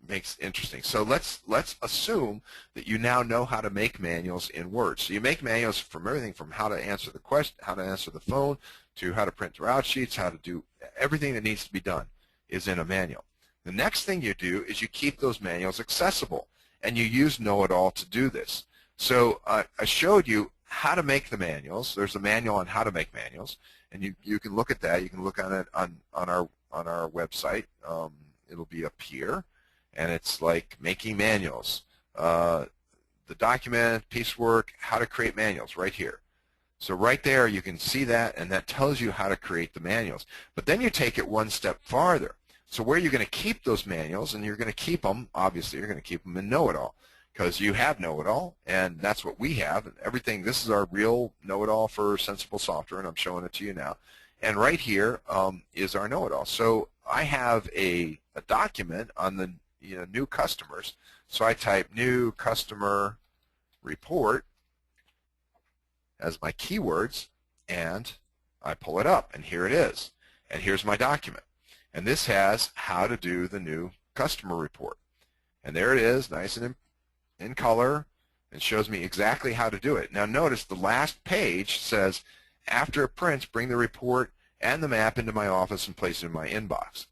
makes it interesting. So let's assume that you now know how to make manuals in Word. So you make manuals from everything from how to answer the question, how to answer the phone, to how to print route sheets, how to do everything that needs to be done is in a manual. The next thing you do is you keep those manuals accessible, and you use Know-It-All to do this. So I showed you how to make the manuals. There's a manual on how to make manuals, and you can look at that. You can look on it on our website. It'll be up here, and it's like making manuals. The document, piecework, how to create manuals right here. So right there you can see that, and that tells you how to create the manuals. But then you take it one step farther. So where you're going to keep those manuals, and you're going to keep them, obviously you're going to keep them in Know-It-All, because you have Know-It-All, and that's what we have. Everything, this is our real Know-It-All for Sensible Software, and I'm showing it to you now. And right here is our Know-It-All. So I have a document on the new customers. So I type new customer report as my keywords, and I pull it up, and here it is. And here's my document. And this has how to do the new customer report. And there it is, nice and in color, and shows me exactly how to do it. Now notice the last page says, after it prints, bring the report and the map into my office and place it in my inbox.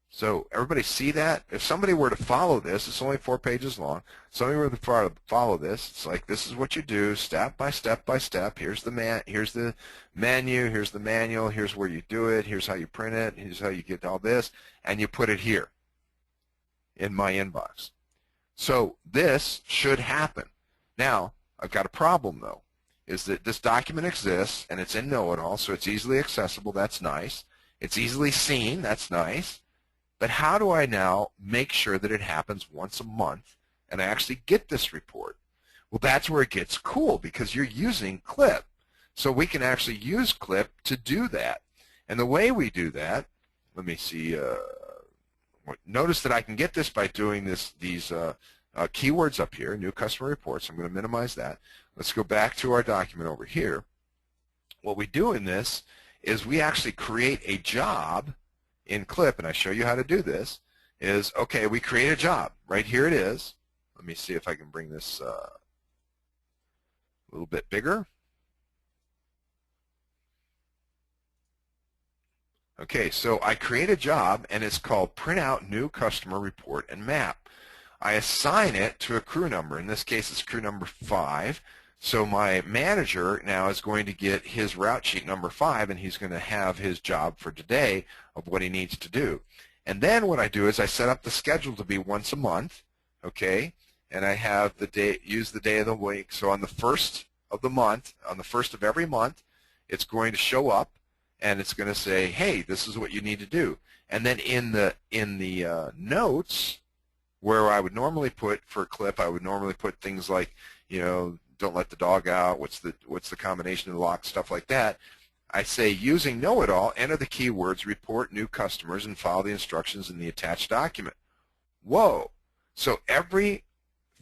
So everybody see that? If somebody were to follow this, it's only 4 pages long. Somebody were to follow this, it's like this is what you do, step by step by step. Here's the menu, here's the manual, here's where you do it, here's how you print it, here's how you get all this, and you put it here in my inbox. So this should happen. Now, I've got a problem though, is that this document exists and it's in Know-It-All, so it's easily accessible. That's nice. It's easily seen. That's nice. But how do I now make sure that it happens once a month and I actually get this report? Well, that's where it gets cool, because you're using Clip. So we can actually use Clip to do that. And the way we do that, let me see, notice that I can get this by doing these keywords up here, new customer reports. I'm going to minimize that. Let's go back to our document over here. What we do in this is we actually create a job in Clip, and I show you how to do this, is, okay, we create a job. Right here it is. Let me see if I can bring this a little bit bigger. Okay, so I create a job, and it's called Print Out New Customer Report and Map. I assign it to a crew number. In this case, it's crew number 5. So my manager now is going to get his route sheet number 5, and he's going to have his job for today of what he needs to do. And then what I do is I set up the schedule to be once a month, okay, and I have the day, use the day of the week. So on the 1st of the month, on the 1st of every month, it's going to show up, and it's going to say, hey, this is what you need to do. And then in the notes, where I would normally put, for Clip, I would normally put things like, don't let the dog out, what's the combination of the lock, stuff like that. I say, using Know-It-All, enter the keywords, report new customers, and follow the instructions in the attached document. Whoa. So every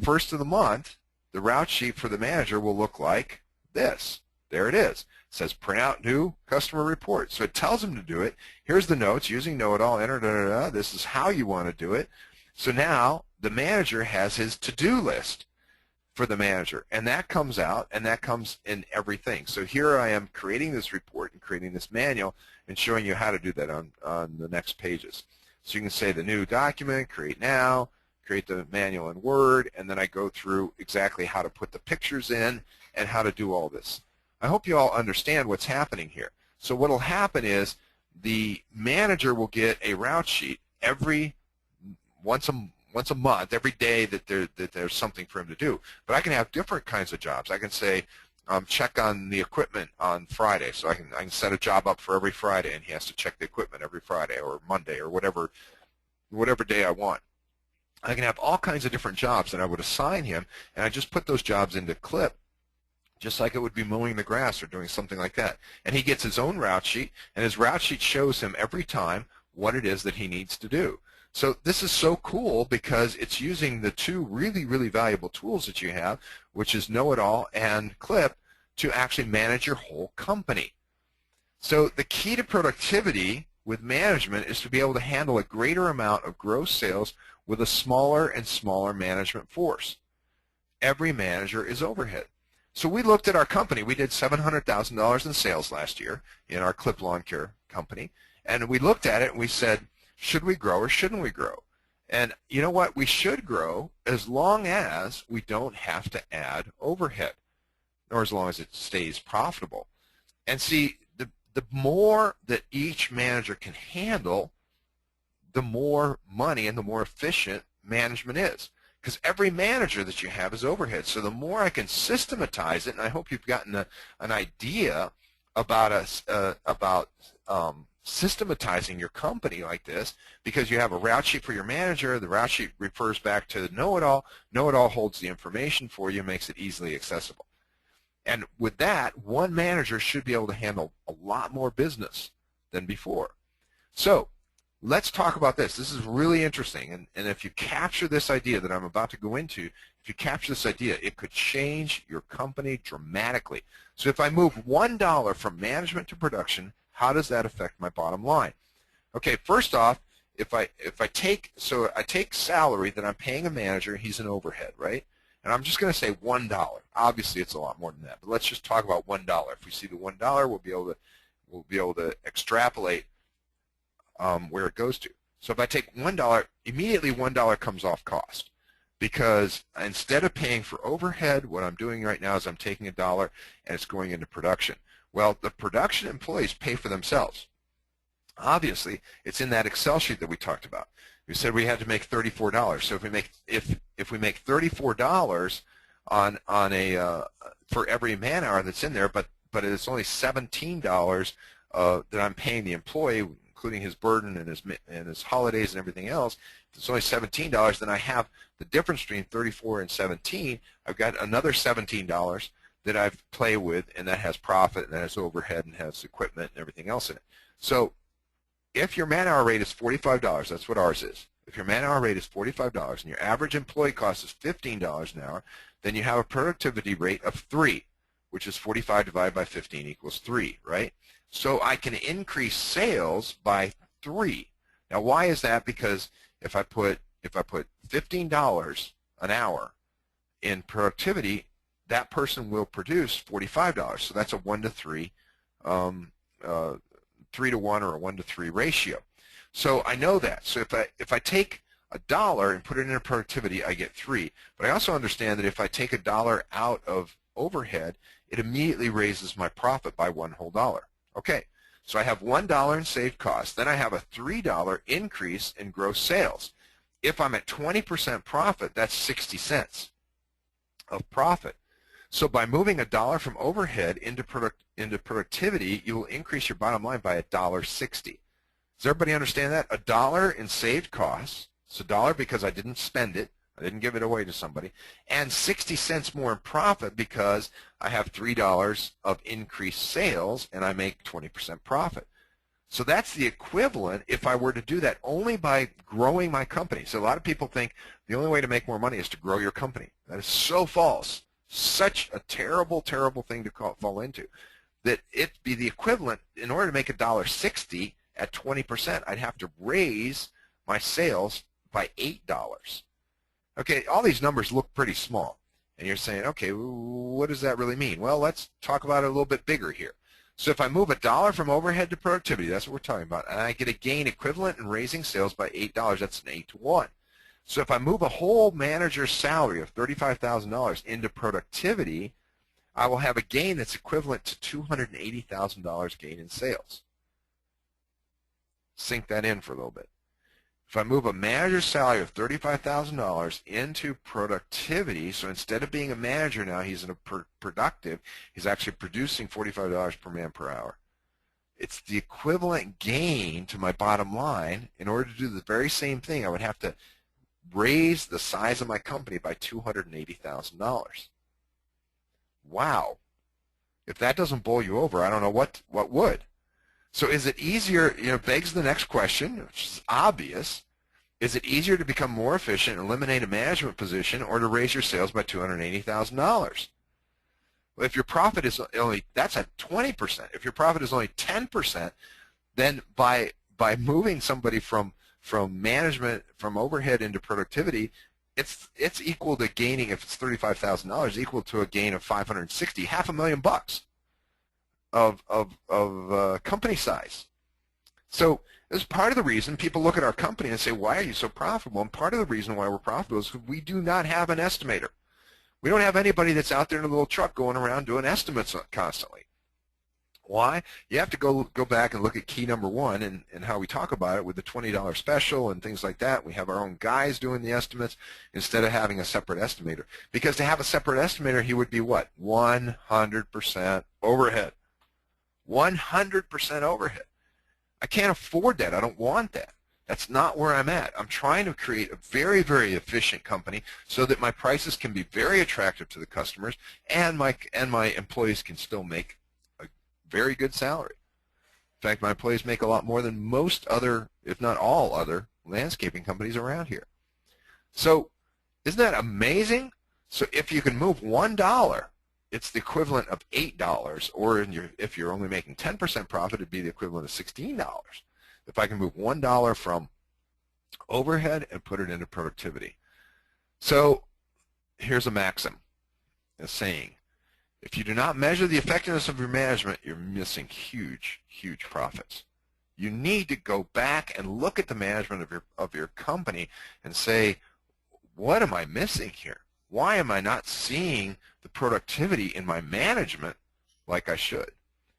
1st of the month, the route sheet for the manager will look like this. There it is. It says print out new customer report. So it tells him to do it. Here's the notes, using Know-It-All, enter, this is how you want to do it. So now the manager has his to-do list. for the manager. And that comes out, and that comes in everything. So here I am creating this report and creating this manual and showing you how to do that on the next pages. So you can say the new document, create now, create the manual in Word, and then I go through exactly how to put the pictures in and how to do all this. I hope you all understand what's happening here. So what will happen is the manager will get a route sheet once a month, every day that there's something for him to do. But I can have different kinds of jobs. I can say, check on the equipment on Friday. So I can set a job up for every Friday, and he has to check the equipment every Friday or Monday or whatever day I want. I can have all kinds of different jobs that I would assign him, and I just put those jobs into Clip, just like it would be mowing the grass or doing something like that. And he gets his own route sheet, and his route sheet shows him every time what it is that he needs to do. So this is so cool because it's using the two really, really valuable tools that you have, which is Know-It-All and Clip, to actually manage your whole company. So the key to productivity with management is to be able to handle a greater amount of gross sales with a smaller and smaller management force. Every manager is overhead. So we looked at our company. We did $700,000 in sales last year in our Clip Lawn Care company, and we looked at it and we said, should we grow or shouldn't we grow? And you know what? We should grow as long as we don't have to add overhead, or as long as it stays profitable. And see, the more that each manager can handle, the more money and the more efficient management is. Because every manager that you have is overhead. So the more I can systematize it, and I hope you've gotten an idea about systematizing your company like this, because you have a route sheet for your manager. The route sheet refers back to Know-It-All. Know-It-All holds the information for you, makes it easily accessible. And with that, one manager should be able to handle a lot more business than before. So let's talk about this. This is really interesting. And if you capture this idea that I'm about to go into, if you capture this idea, it could change your company dramatically. So if I move $1 from management to production, how does that affect my bottom line? Okay, first off, if I take salary that I'm paying a manager, he's an overhead, right? And I'm just going to say $1. Obviously, it's a lot more than that, but let's just talk about $1. If we see the $1, we'll be able to extrapolate where it goes to. So if I take $1, immediately $1 comes off cost, because instead of paying for overhead, what I'm doing right now is I'm taking $1 and it's going into production. Well, the production employees pay for themselves. Obviously, it's in that Excel sheet that we talked about. We said we had to make $34. So if we make $34 on a for every man hour that's in there, but it's only $17 that I'm paying the employee, including his burden and his holidays and everything else. If it's only $17, then I have the difference between 34 and 17. I've got another $17 that I play with, and that has profit and that has overhead and has equipment and everything else in it. So if your man-hour rate is $45, that's what ours is. If your man-hour rate is $45 and your average employee cost is $15 an hour, then you have a productivity rate of 3, which is 45 divided by 15 equals 3, right? So I can increase sales by 3. Now, why is that? Because if I put $15 an hour in productivity, that person will produce $45. So that's a 1 to 3. 3 to 1 or a 1 to 3 ratio. So I know that. So if I take $1 and put it into productivity, I get 3. But I also understand that if I take $1 out of overhead, it immediately raises my profit by $1 whole dollar. Okay, so I have $1 in saved costs. Then I have a $3 increase in gross sales. If I'm at 20% profit, that's 60 cents of profit. So by moving $1 from overhead into productivity, you will increase your bottom line by $1.60. Does everybody understand that? $1 in saved costs. It's $1 because I didn't spend it. I didn't give it away to somebody. And 60 cents more in profit because I have $3 of increased sales and I make 20% profit. So that's the equivalent if I were to do that only by growing my company. So a lot of people think the only way to make more money is to grow your company. That is so false. Such a terrible, terrible thing to fall into, that it'd be the equivalent. In order to make $1.60 at 20%, I'd have to raise my sales by $8. Okay, all these numbers look pretty small. And you're saying, okay, what does that really mean? Well, let's talk about it a little bit bigger here. So if I move $1 from overhead to productivity, that's what we're talking about, and I get a gain equivalent in raising sales by $8, that's an 8-to-1. So if I move a whole manager's salary of $35,000 into productivity, I will have a gain that's equivalent to $280,000 gain in sales. Sink that in for a little bit. If I move a manager's salary of $35,000 into productivity, so instead of being a manager now, he's in a productive, he's actually producing $45 per man per hour. It's the equivalent gain to my bottom line. In order to do the very same thing, I would have to raise the size of my company by $280,000. Wow. If that doesn't bowl you over, I don't know what would. So is it easier, begs the next question, which is obvious. Is it easier to become more efficient and eliminate a management position or to raise your sales by $280,000? Well, if your profit is only, that's at 20%. If your profit is only 10%, then by moving somebody from management, from overhead into productivity, it's equal to gaining, if it's $35,000, equal to a gain of $560, $500,000 of company size. So this is part of the reason people look at our company and say, why are you so profitable? And part of the reason why we're profitable is because we do not have an estimator. We don't have anybody that's out there in a little truck going around doing estimates constantly. Why? You have to go back and look at key number 1 and how we talk about it with the $20 special and things like that. We have our own guys doing the estimates instead of having a separate estimator. Because to have a separate estimator, he would be what? 100% overhead. 100% overhead. I can't afford that. I don't want that. That's not where I'm at. I'm trying to create a very, very efficient company so that my prices can be very attractive to the customers and my employees can still make a very good salary. In fact, my employees make a lot more than most other, if not all other, landscaping companies around here. So isn't that amazing? So if you can move $1, it's the equivalent of $8, or if you're only making 10% profit, it'd be the equivalent of $16. If I can move $1 from overhead and put it into productivity. So here's a maxim, a saying. If you do not measure the effectiveness of your management, you're missing huge, huge profits. You need to go back and look at the management of your company and say, what am I missing here? Why am I not seeing the productivity in my management like I should?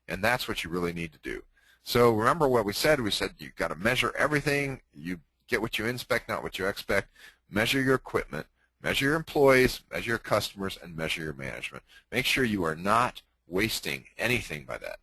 And that's what you really need to do. So remember what we said. We said you've got to measure everything. You get what you inspect, not what you expect. Measure your equipment, measure your employees, measure your customers, and measure your management. Make sure you are not wasting anything by that.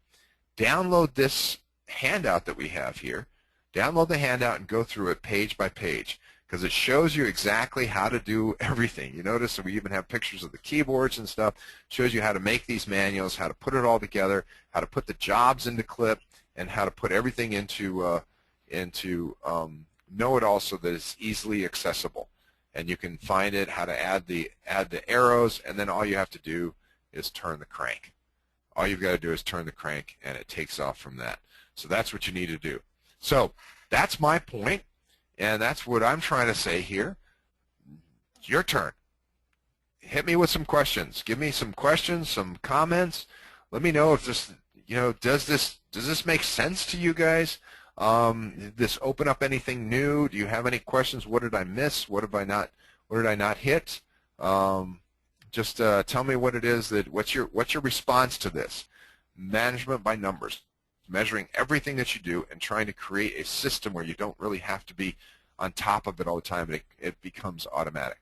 Download this handout that we have here. Download the handout and go through it page by page, because it shows you exactly how to do everything. You notice that we even have pictures of the keyboards and stuff. It shows you how to make these manuals, how to put it all together, how to put the jobs into Clip, and how to put everything into Know-It-All so that it's easily accessible. And you can find it, how to add the arrows, and then all you have to do is turn the crank. All you've got to do is turn the crank, and it takes off from that. So that's what you need to do. So that's my point, and that's what I'm trying to say here. It's your turn. Hit me with some questions. Give me some questions, some comments. Let me know if this, does this make sense to you guys? Did this open up anything new? Do you have any questions? What did I miss? What did I not hit? Just tell me what it is what's your response to this? Management by numbers, measuring everything that you do and trying to create a system where you don't really have to be on top of it all the time. It becomes automatic.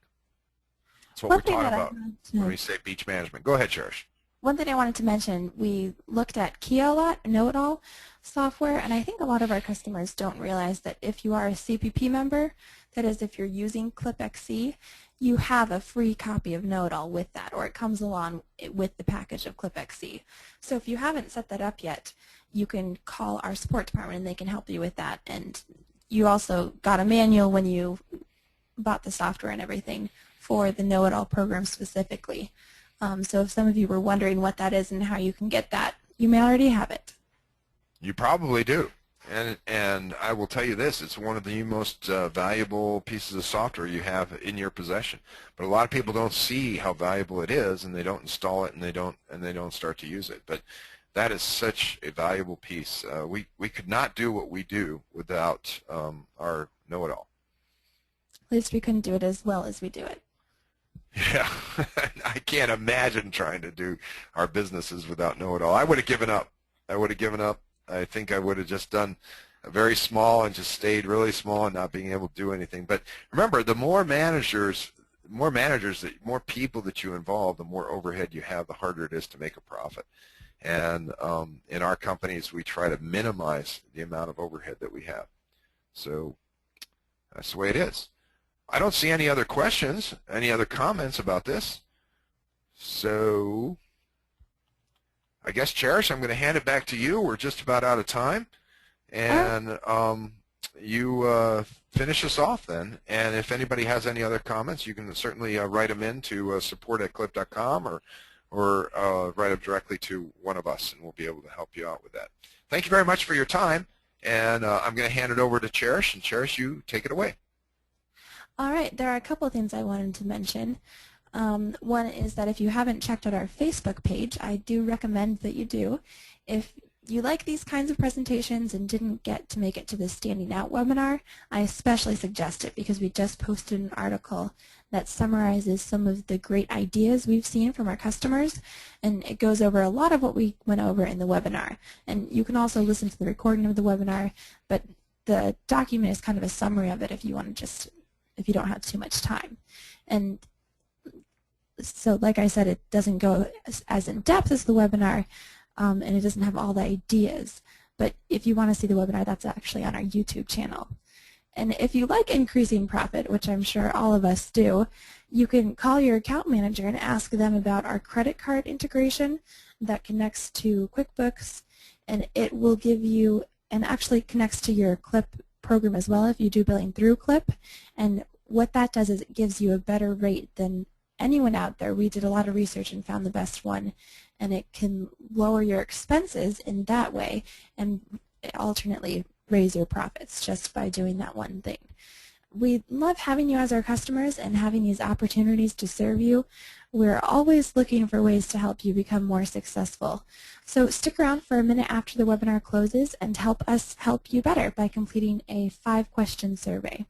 That's what we're talking about when we say beach management. Go ahead, Cherish. One thing I wanted to mention, we looked at Kia a lot, Know-It-All software, and I think a lot of our customers don't realize that if you are a CPP member, that is if you're using ClipXC, you have a free copy of Know-It-All with that, or it comes along with the package of ClipXC. So if you haven't set that up yet, you can call our support department and they can help you with that. And you also got a manual when you bought the software and everything for the Know-It-All program specifically. So if some of you were wondering what that is and how you can get that, you may already have it. You probably do. And I will tell you this, it's one of the most valuable pieces of software you have in your possession. But a lot of people don't see how valuable it is, and they don't install it, and they don't start to use it. But that is such a valuable piece. We could not do what we do without our know-it-all. At least we couldn't do it as well as we do it. Yeah, I can't imagine trying to do our businesses without know-it-all. I would have given up. I would have given up. I think I would have just done a very small and just stayed really small and not being able to do anything. But remember, the more managers, more people that you involve, the more overhead you have, the harder it is to make a profit. And in our companies, we try to minimize the amount of overhead that we have. So that's the way it is. I don't see any other questions, any other comments about this. So I guess, Cherish, I'm going to hand it back to you. We're just about out of time. And you finish us off then. And if anybody has any other comments, you can certainly write them in to support@clip.com or write them directly to one of us, and we'll be able to help you out with that. Thank you very much for your time. And I'm going to hand it over to Cherish. And Cherish, you take it away. All right, there are a couple of things I wanted to mention. One is that if you haven't checked out our Facebook page, I do recommend that you do. If you like these kinds of presentations and didn't get to make it to the Standing Out webinar, I especially suggest it because we just posted an article that summarizes some of the great ideas we've seen from our customers, and it goes over a lot of what we went over in the webinar. And you can also listen to the recording of the webinar, but the document is kind of a summary of it if you want to if you don't have too much time. And so, like I said, it doesn't go as in depth as the webinar, and it doesn't have all the ideas. But if you want to see the webinar, that's actually on our YouTube channel. And if you like increasing profit, which I'm sure all of us do, you can call your account manager and ask them about our credit card integration that connects to QuickBooks, and it will give you, and actually connects to your Clip program as well if you do billing through Clip. And what that does is it gives you a better rate than anyone out there. We did a lot of research and found the best one, and it can lower your expenses in that way and alternately raise your profits just by doing that one thing. We love having you as our customers and having these opportunities to serve you. We're always looking for ways to help you become more successful. So stick around for a minute after the webinar closes and help us help you better by completing a 5-question survey.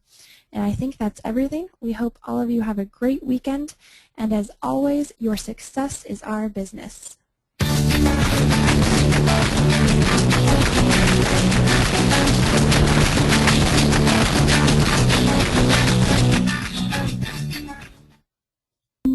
And I think that's everything. We hope all of you have a great weekend. And as always, your success is our business.